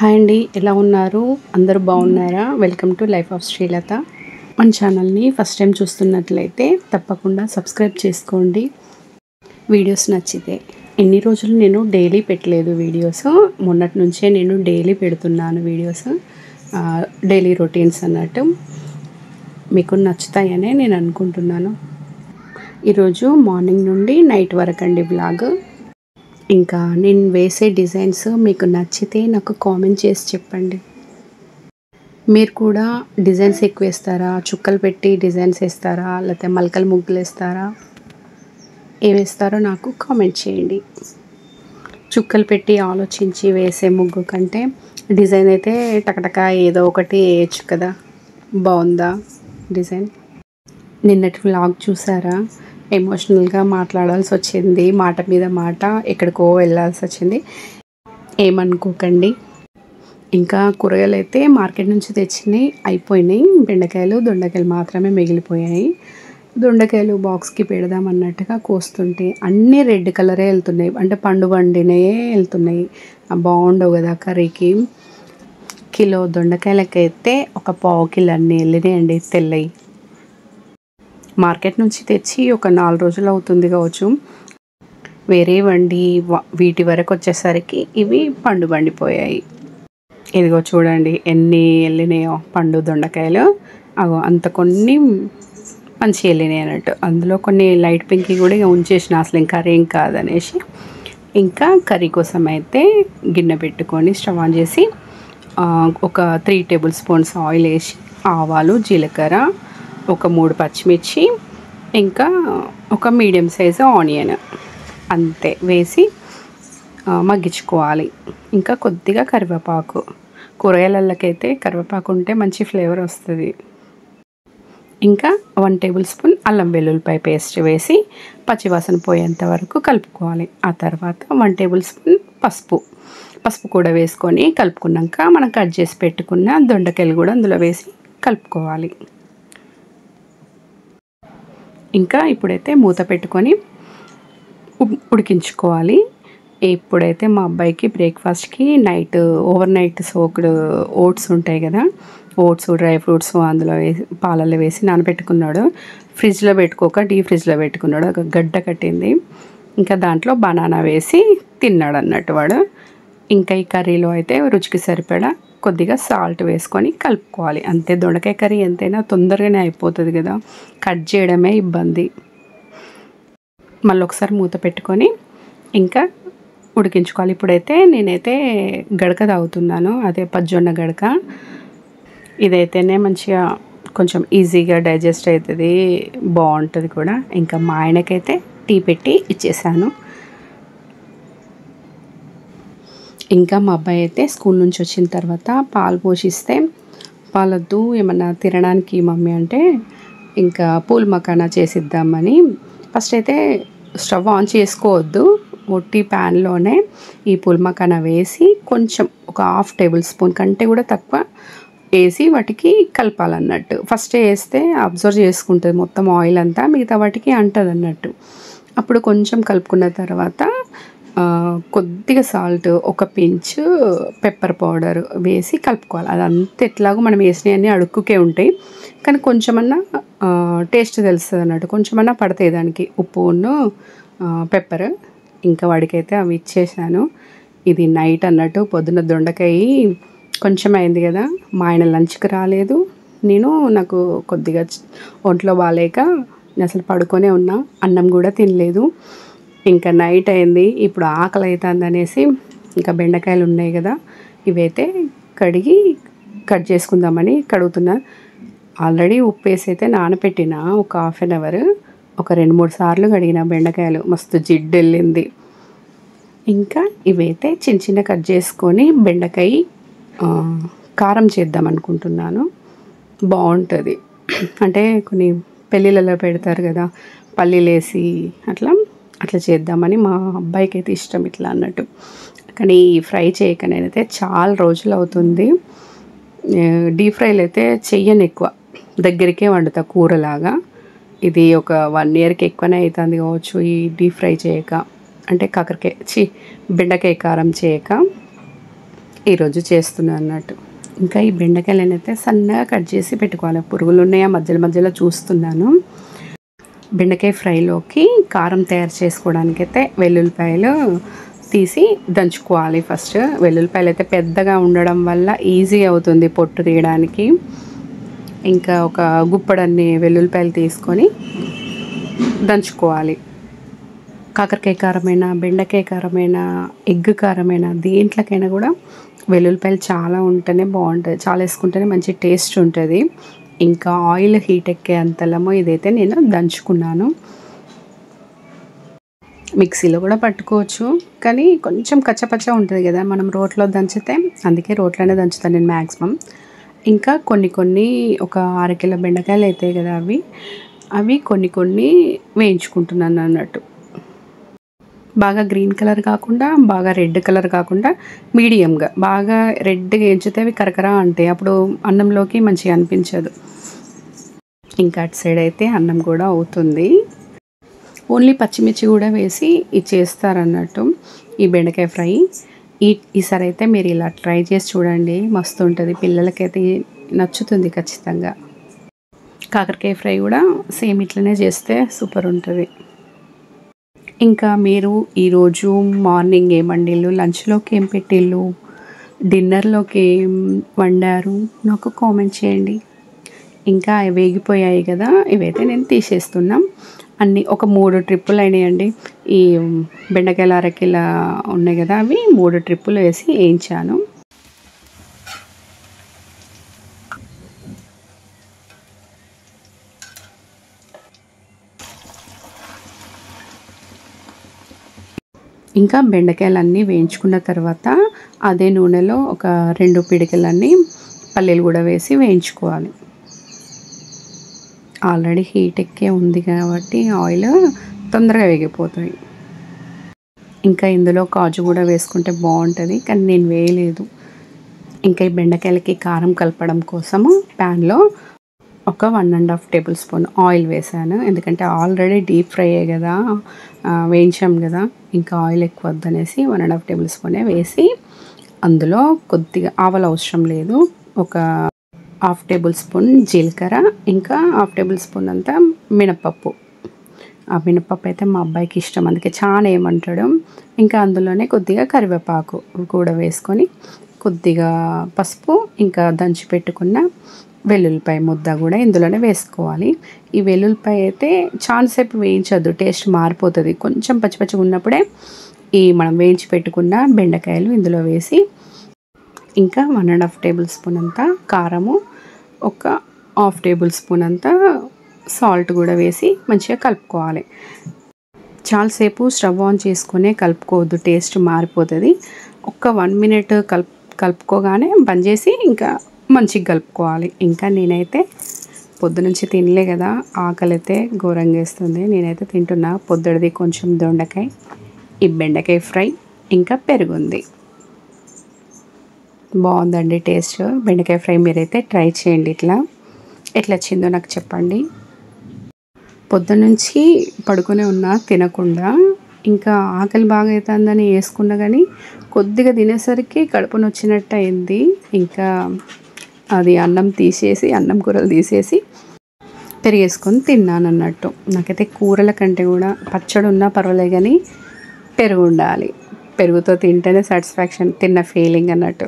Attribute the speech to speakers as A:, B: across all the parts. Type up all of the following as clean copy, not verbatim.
A: Hi అండి, ఎలా ఉన్నారు? అందరూ బాగున్నారా? Welcome to life of Srilatha. మన ఛానల్ని ఫస్ట్ టైం చూస్తున్నట్లయితే తప్పకుండా సబ్స్క్రైబ్ చేసుకోండి. వీడియోస్ నచ్చితే. ఎన్ని రోజులు నేను డైలీ పెట్టలేదు వీడియోస్. మొన్నటి నుంచే నేను డైలీ పెడుతున్నాను వీడియోస్. డైలీ రొటీన్స్ అన్నట్టు మీకు నచ్చుతాయనే నేను అనుకుంటున్నాను. ఈరోజు మార్నింగ్ నుండి నైట్ వరకు అండి బ్లాగ్. ఇంకా నేను వేసే డిజైన్స్ మీకు నచ్చితే నాకు కామెంట్ చేసి చెప్పండి. మీరు కూడా డిజైన్స్ ఎక్కువ వేస్తారా? చుక్కలు పెట్టి డిజైన్స్ వేస్తారా? లేకపోతే మల్కలు ముగ్గులు వేస్తారా? ఏమి వేస్తారో నాకు కామెంట్ చేయండి. చుక్కలు పెట్టి ఆలోచించి వేసే ముగ్గు కంటే డిజైన్ అయితే టకటక ఏదో ఒకటి వేయచ్చు కదా. బాగుందా డిజైన్? నిన్నటి వ్లాగ్ చూసారా? ఎమోషనల్గా మాట్లాడాల్సి వచ్చింది. మాట మీద మాట ఎక్కడికో వెళ్ళాల్సి వచ్చింది. ఏమనుకోకండి. ఇంకా కూరగాయలు అయితే మార్కెట్ నుంచి తెచ్చినాయి అయిపోయినాయి. బెండకాయలు దొండకాయలు మాత్రమే మిగిలిపోయాయి. దొండకాయలు బాక్స్కి పెడదాం అన్నట్టుగా కోస్తుంటే అన్నీ రెడ్ కలరే వెళ్తున్నాయి. అంటే పండు వండినయే వెళ్తున్నాయి. బాగుండవు కదా కర్రీకి. కిలో దొండకాయలకైతే ఒక పావు కిలో అన్నీ వెళ్ళినాయండి తెల్లయి. మార్కెట్ నుంచి తెచ్చి ఒక 4 రోజులు అవుతుంది కావచ్చు. వేరే వండి వీటి వరకు వచ్చేసరికి ఇవి పండు వండిపోయాయి. ఇదిగో చూడండి ఎన్ని వెళ్ళినాయో పండు దొండకాయలు. అగో అంత కొన్ని మంచి వెళ్ళినాయి అన్నట్టు. అందులో కొన్ని లైట్ పింక్ కూడా ఉంచేసిన, అసలు ఇంకా కర్రీ ఏం కాదనేసి. ఇంకా కర్రీ కోసం అయితే గిన్నె పెట్టుకొని స్టవ్ ఆన్ చేసి ఒక 3 టేబుల్ స్పూన్స్ ఆయిల్ వేసి ఆవాలు జీలకర్ర ఒక 3 పచ్చిమిర్చి ఇంకా ఒక మీడియం సైజు ఆనియన్ అంతే వేసి మగ్గించుకోవాలి. ఇంకా కొద్దిగా కరివేపాకు. కూరగాయలకైతే కరివేపాకు ఉంటే మంచి ఫ్లేవర్ వస్తుంది. ఇంకా 1 టేబుల్ స్పూన్ అల్లం వెల్లుల్లిపాయ పేస్ట్ వేసి పచ్చివాసన పోయేంత వరకు కలుపుకోవాలి. ఆ తర్వాత 1 టేబుల్ స్పూన్ పసుపు కూడా వేసుకొని కలుపుకున్నాక మనం కట్ చేసి పెట్టుకున్న దొండకాయలు కూడా అందులో వేసి కలుపుకోవాలి. ఇంకా ఇప్పుడైతే మూత పెట్టుకొని ఉడికించుకోవాలి. ఇప్పుడైతే మా అబ్బాయికి బ్రేక్ఫాస్ట్కి ఓవర్ నైట్ సోక్డ్ ఓట్స్ ఉంటాయి కదా, ఓట్స్ డ్రై ఫ్రూట్స్ అందులో వేసి పాలల్లో వేసి నానబెట్టుకున్నాడు. ఫ్రిడ్జ్లో పెట్టుకోక డీప్ ఫ్రిడ్జ్లో పెట్టుకున్నాడు. ఒక గడ్డ కట్టింది. ఇంకా దాంట్లో బనానా వేసి తిన్నాడు అన్నట్టు వాడు. ఇంకా ఈ కర్రీలో అయితే రుచికి సరిపడా కొద్దిగా సాల్ట్ వేసుకొని కలుపుకోవాలి. అంతే. దొండకాయ కర్రీ ఎంతైనా తొందరగానే అయిపోతుంది కదా, కట్ చేయడమే ఇబ్బంది. మళ్ళీ ఒకసారి మూత పెట్టుకొని ఇంకా ఉడికించుకోవాలి. ఇప్పుడైతే నేనైతే గడక తాగుతున్నాను, అదే పజ్జొన్న గడక. ఇదైతేనే మంచిగా కొంచెం ఈజీగా డైజెస్ట్ అవుతుంది, బాగుంటుంది కూడా. ఇంకా మా ఆయనకైతే టీ పెట్టి ఇచ్చేసాను. ఇంకా మా అబ్బాయి అయితే స్కూల్ నుంచి వచ్చిన తర్వాత పాలు పోషిస్తే పాలొద్దు ఏమన్నా తినడానికి మమ్మీ అంటే ఇంకా పూల్ మకానా చేసిద్దామని ఫస్ట్ అయితే స్టవ్ ఆన్ చేసుకోవద్దు, ఒట్టి ప్యాన్లోనే ఈ పూల్ మకానా వేసి కొంచెం ఒక 1/2 టేబుల్ స్పూన్ కంటే కూడా తక్కువ వేసి వాటికి కలపాలన్నట్టు. ఫస్ట్ వేస్తే అబ్జర్వ్ చేసుకుంటుంది మొత్తం ఆయిల్ అంతా, మిగతా వాటికి అంటది అన్నట్టు. అప్పుడు కొంచెం కలుపుకున్న తర్వాత కొద్దిగా సాల్ట్, ఒక పించ్ పెప్పర్ పౌడర్ వేసి కలుపుకోవాలి. అదంతా ఎట్లాగో మనం వేసినవన్నీ అడుక్కుకే ఉంటాయి, కానీ కొంచెమన్నా టేస్ట్ తెలుస్తుంది అన్నట్టు. కొంచెమన్నా పడతాయి దానికి ఉప్పును పెప్పర్. ఇంకా వాడికైతే అవి ఇచ్చేసాను. ఇది నైట్ అన్నట్టు. పొద్దున్న దొండకాయ కొంచెం అయింది కదా, మా ఆయన లంచ్కి రాలేదు. నాకు కొద్దిగా ఒంట్లో బాగాలేక నేను అసలు పడుకొనే ఉన్నా, అన్నం కూడా తినలేదు. ఇంకా నైట్ అయింది, ఇప్పుడు ఆకలి అవుతుంది అనేసి ఇంకా బెండకాయలు ఉన్నాయి కదా, ఇవైతే కడిగి కట్ చేసుకుందామని కడుగుతున్నా. ఆల్రెడీ ఉప్పు వేసి అయితే నానపెట్టిన ఒక 1/2 అవర్. ఒక 2-3 సార్లు కడిగిన బెండకాయలు, మస్తు జిడ్డు వెళ్ళింది. ఇంకా ఇవైతే చిన్న కట్ చేసుకొని బెండకాయ కారం చేద్దాం అనుకుంటున్నాను. బాగుంటుంది. అంటే కొన్ని పెళ్ళిళ్ళలో పెడతారు కదా, పల్లీలు వేసి అట్లా చేద్దామని. మా అబ్బాయికి అయితే ఇష్టం ఇట్లా అన్నట్టు. కానీ ఫ్రై చేయక నేనైతే చాలా రోజులు అవుతుంది. డీప్ ఫ్రైలు అయితే చెయ్యను ఎక్కువ, దగ్గరికే వండుతా కూరలాగా. ఇది ఒక 1 ఇయర్కి ఎక్కువనే అవుతుంది కావచ్చు ఈ డీప్ ఫ్రై చేయక. అంటే బెండకాయ కారం చేయక. ఈరోజు చేస్తున్నాను అన్నట్టు. ఇంకా ఈ బెండకాయలను అయితే సన్నగా కట్ చేసి పెట్టుకోవాలి. పురుగులు ఉన్నాయా మధ్యలో మధ్యలో చూస్తున్నాను. బెండకాయ ఫ్రైలోకి కారం తయారు చేసుకోవడానికైతే వెల్లుల్లిపాయలు తీసి దంచుకోవాలి. ఫస్ట్ వెల్లుల్లిపాయలు అయితే పెద్దగా ఉండడం వల్ల ఈజీ అవుతుంది పొట్టు తీయడానికి. ఇంకా ఒక గుప్పడన్ని వెల్లుల్లిపాయలు తీసుకొని దంచుకోవాలి. కాకరకాయ కారమైనా, బెండకాయ కారమైనా, ఎగ్ కారమైనా, దేంట్లోకైనా కూడా వెల్లుల్లిపాయలు చాలా ఉంటేనే బాగుంటుంది. చాలా వేసుకుంటేనే మంచి టేస్ట్ ఉంటుంది. ఇంకా ఆయిల్ హీట్ ఎక్కే అంతలమో ఇదైతే నేను దంచుకున్నాను. మిక్సీలో కూడా పట్టుకోవచ్చు, కానీ కొంచెం కచ్చపచ్చ ఉంటుంది కదా మనం రోట్లో దంచితే, అందుకే రోట్లోనే దంచుతాను నేను మ్యాక్సిమం. ఇంకా కొన్ని ఒక 1/2 కిలో బెండకాయలు అవుతాయి కదా, అవి కొన్ని వేయించుకుంటున్నాను అన్నట్టు. బాగా గ్రీన్ కలర్ కాకుండా, బాగా రెడ్ కలర్ కాకుండా మీడియంగా. బాగా రెడ్గా వేయించితే అవి కరకరా అంటాయి, అప్పుడు అన్నంలోకి మంచిగా అనిపించదు. ఇంకా అటు సైడ్ అయితే అన్నం కూడా అవుతుంది. ఓన్లీ పచ్చిమిర్చి కూడా వేసి ఇది చేస్తారన్నట్టు ఈ బెండకాయ ఫ్రై. ఈసారి అయితే మీరు ఇలా ట్రై చేసి చూడండి, మస్తు ఉంటుంది. పిల్లలకైతే నచ్చుతుంది ఖచ్చితంగా. కాకరకాయ ఫ్రై కూడా సేమ్ ఇట్లనే చేస్తే సూపర్ ఉంటుంది. ఇంకా మీరు ఈరోజు మార్నింగ్ ఏం వండిల్లు, లంచ్లోకి ఏం పెట్టిల్లు, డిన్నర్లోకి ఏం వండారు నాకు కామెంట్ చేయండి. ఇంకా వేగిపోయాయి కదా, ఇవైతే నేను తీసేస్తున్నాం. అన్నీ ఒక 3 ట్రిప్పులు అయినాయండి. ఈ బెండకాయలు 1/2 కిలో ఉన్నాయి కదా, అవి 3 ట్రిప్పులు వేసి వేయించాను. ఇంకా బెండకాయలన్నీ వేయించుకున్న తర్వాత అదే నూనెలో ఒక 2 పిడికలన్నీ పల్లీలు కూడా వేసి వేయించుకోవాలి. ఆల్రెడీ హీట్ ఎక్కే ఉంది కాబట్టి ఆయిల్ తొందరగా వేగిపోతాయి. ఇంకా ఇందులో కాజు కూడా వేసుకుంటే బాగుంటుంది, కానీ నేను వేయలేదు. ఇంకా ఈ బెండకాయలకి కారం కలపడం కోసము ప్యాన్లో ఒక 1.5 టేబుల్ స్పూన్ ఆయిల్ వేసాను. ఎందుకంటే ఆల్రెడీ డీప్ ఫ్రై కదా, వేయించాం కదా, ఇంకా ఆయిల్ ఎక్కువ వద్దనేసి 1.5 టేబుల్ స్పూనే వేసి, అందులో కొద్దిగా ఆవాలు అవసరం లేదు, ఒక 1/2 టేబుల్ స్పూన్ జీలకర్ర, ఇంకా 1/2 టేబుల్ స్పూన్ అంతా మినపప్పు. ఆ మినపప్పు అయితే మా అబ్బాయికి ఇష్టం, అందుకే చాలా ఏమంటాడు. ఇంకా అందులోనే కొద్దిగా కరివేపాకు కూడా వేసుకొని, కొద్దిగా పసుపు, ఇంకా దంచి పెట్టుకున్న వెల్లుల్లిపాయ ముద్ద కూడా ఇందులోనే వేసుకోవాలి. ఈ వెల్లుల్లిపాయ అయితే చాలాసేపు వేయించొద్దు, టేస్ట్ మారిపోతుంది. కొంచెం పచ్చిపచ్చిగా ఉన్నప్పుడే ఈ మనం వేయించి పెట్టుకున్న బెండకాయలు ఇందులో వేసి, ఇంకా 1.5 టేబుల్ స్పూన్ అంతా కారము, ఒక 1/2 టేబుల్ స్పూన్ అంతా సాల్ట్ కూడా వేసి మంచిగా కలుపుకోవాలి. చాలాసేపు స్టవ్ ఆన్ చేసుకునే కలుపుకోవద్దు, టేస్ట్ మారిపోతుంది. ఒక 1 మినిట్ కలుపుకోగానే బంద్ చేసి ఇంకా మంచిగా కలుపుకోవాలి. ఇంకా నేనైతే పొద్దునుంచి తినలే కదా, ఆకలి అయితే ఘోరంగా వేస్తుంది. నేనైతే తింటున్నా పొద్దుడిది కొంచెం దొండకాయ, ఈ బెండకాయ ఫ్రై, ఇంకా పెరుగుంది. బాగుందండి టేస్ట్. బెండకాయ ఫ్రై మీరైతే ట్రై చేయండి. ఎట్లా వచ్చిందో నాకు చెప్పండి. పొద్దునుంచి పడుకునే ఉన్నా తినకుండా, ఇంకా ఆకలి బాగా అవుతుందని వేసుకున్నా కానీ కొద్దిగా తినేసరికి కడుపు నొచ్చినట్టు అయింది. ఇంకా అది అన్నం కూరలు తీసేసి పెరిగేసుకొని తిన్నాను అన్నట్టు. నాకైతే కూరల కంటే కూడా పచ్చడి ఉన్నా పర్వాలేదు, కానీ పెరుగు ఉండాలి. పెరుగుతో తింటేనే సాటిస్ఫాక్షన్, తిన్న ఫీలింగ్ అన్నట్టు.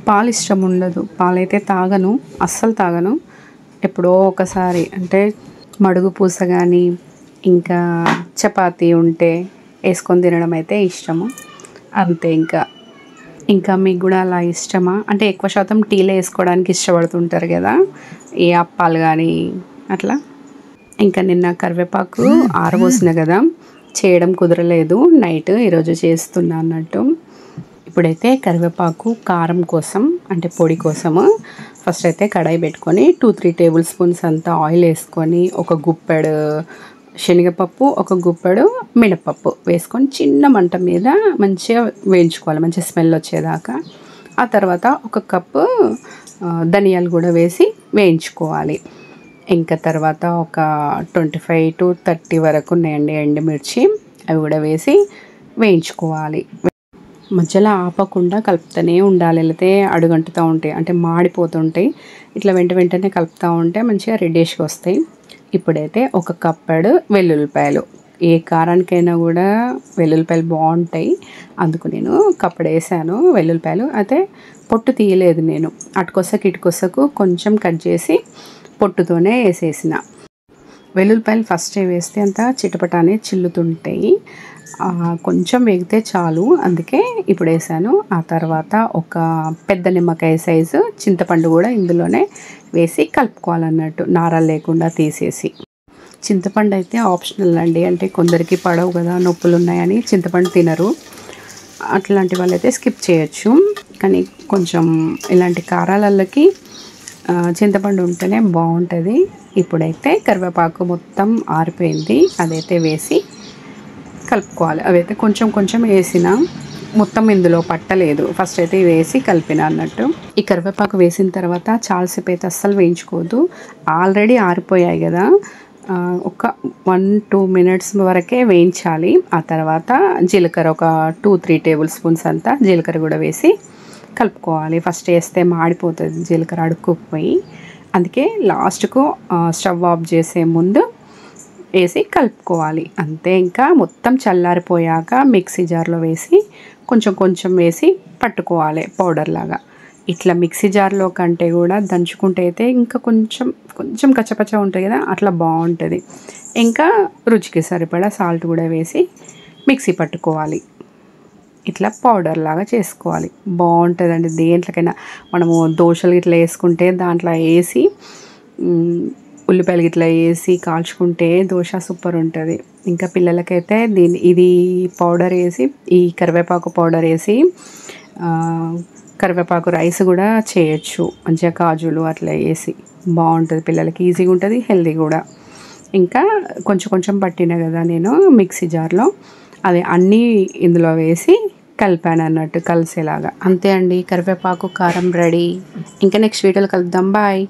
A: పాలు ఇష్టం ఉండదు, పాలైతే తాగను, అస్సలు తాగను. ఎప్పుడో ఒకసారి, అంటే మడుగు పూస కానీ ఇంకా చపాతీ ఉంటే వేసుకొని తినడం అయితే ఇష్టము, అంతే. ఇంకా మీకు కూడా అలా ఇష్టమా? అంటే ఎక్కువ శాతం టీలో వేసుకోవడానికి ఇష్టపడుతుంటారు కదా, ఏ అప్పాలు కానీ అట్లా. ఇంకా నిన్న కరివేపాకు ఆరబోసిన కదా, చేయడం కుదరలేదు నైట్, ఈరోజు చేస్తున్నా అన్నట్టు. ఇప్పుడైతే కరివేపాకు కారం కోసం, అంటే పొడి కోసము ఫస్ట్ అయితే కడాయి పెట్టుకొని 2-3 టేబుల్ స్పూన్స్ అంతా ఆయిల్ వేసుకొని, ఒక గుప్పెడు శనగపప్పు, ఒక గుప్పెడు మినపప్పు వేసుకొని చిన్న మంట మీద మంచిగా వేయించుకోవాలి, మంచి స్మెల్ వచ్చేదాకా. ఆ తర్వాత ఒక కప్పు ధనియాలు కూడా వేసి వేయించుకోవాలి. ఇంకా తర్వాత ఒక 25-30 వరకు ఉన్నాయండి ఎండుమిర్చి, అవి కూడా వేసి వేయించుకోవాలి. మధ్యలో ఆపకుండా కలుపుతూనే ఉండాలి, లేకపోతే అడుగంటుతూ ఉంటాయి, అంటే మాడిపోతుంటాయి. ఇట్లా వెంటనే కలుపుతూ ఉంటే మంచిగా రెడ్డిష్గా వస్తాయి. ఇప్పుడైతే ఒక కప్పెడు వెల్లుల్లిపాయలు, ఏ కారానికైనా కూడా వెల్లుల్లిపాయలు బాగుంటాయి, అందుకు నేను కప్పుడు వేసాను వెల్లుల్లిపాయలు. అయితే పొట్టు తీయలేదు నేను, అటుకొసకు ఇటుకొసకు కొంచెం కట్ చేసి పొట్టుతోనే వేసేసిన. వెల్లుల్లిపాయలు ఫస్టే వేస్తే అంత చిటపటానే చిల్లుతుంటాయి, కొంచెం వేగితే చాలు, అందుకే ఇప్పుడు వేసాను. ఆ తర్వాత ఒక పెద్ద నిమ్మకాయ సైజు చింతపండు కూడా ఇందులోనే వేసి కలుపుకోవాలన్నట్టు, నారలు లేకుండా తీసేసి. చింతపండు అయితే ఆప్షనల్ అండి, అంటే కొందరికి పడవు కదా, నొప్పులు ఉన్నాయని చింతపండు తినరు, అట్లాంటి వాళ్ళైతే స్కిప్ చేయొచ్చు. కానీ కొంచెం ఇలాంటి కారాలకి చింతపండు ఉంటేనే బాగుంటుంది. ఇప్పుడైతే కరివేపాకు మొత్తం ఆరిపోయింది, అదైతే వేసి కలుపుకోవాలి. అవైతే కొంచెం వేసిన, మొత్తం ఇందులో పట్టలేదు, ఫస్ట్ అయితే వేసి కలిపిన అన్నట్టు. ఈ కరివేపాకు వేసిన తర్వాత చాలాసేపు అయితే అస్సలు వేయించుకోవద్దు, ఆల్రెడీ ఆరిపోయాయి కదా, ఒక 1-2 మినిట్స్ వరకే వేయించాలి. ఆ తర్వాత జీలకర్ర ఒక 2-3 టేబుల్ స్పూన్స్ అంతా జీలకర్ర కూడా వేసి కలుపుకోవాలి. ఫస్ట్ వేస్తే మాడిపోతుంది జీలకర్ర, అడుక్కుపోయి, అందుకే లాస్ట్కు స్టవ్ ఆఫ్ చేసే ముందు వేసి కలుపుకోవాలి అంతే. ఇంకా మొత్తం చల్లారిపోయాక మిక్సీ జార్లో వేసి కొంచెం వేసి పట్టుకోవాలి పౌడర్ లాగా. ఇట్లా మిక్సీ జార్లో కంటే కూడా దంచుకుంటే అయితే ఇంకా కొంచెం కచ్చపచ్చ ఉంటుంది కదా, అట్లా బాగుంటుంది. ఇంకా రుచికి సరిపడా సాల్ట్ కూడా వేసి మిక్సీ పట్టుకోవాలి, ఇట్లా పౌడర్ లాగా చేసుకోవాలి. బాగుంటుందండి, దేంట్లోకైనా మనము దోశలు ఇట్లా వేసుకుంటే దాంట్లో వేసి ఉల్లిపాయలు ఇట్లా వేసి కాల్చుకుంటే దోశ సూపర్ ఉంటుంది. ఇంకా పిల్లలకైతే ఇది పౌడర్ వేసి, ఈ కరివేపాకు పౌడర్ వేసి కరివేపాకు రైస్ కూడా చేయొచ్చు, మంచిగా కాజులు అట్లా వేసి బాగుంటుంది, పిల్లలకి ఈజీగా ఉంటుంది, హెల్దీ కూడా. ఇంకా కొంచెం పట్టిన కదా నేను మిక్సీ జార్లో, అవి అన్నీ ఇందులో వేసి కలిపాను అన్నట్టు కలిసేలాగా. అంతే అండి, కరివేపాకు కారం రెడీ. ఇంకా నెక్స్ట్ వీడియోలో కలుద్దాం, బాయ్.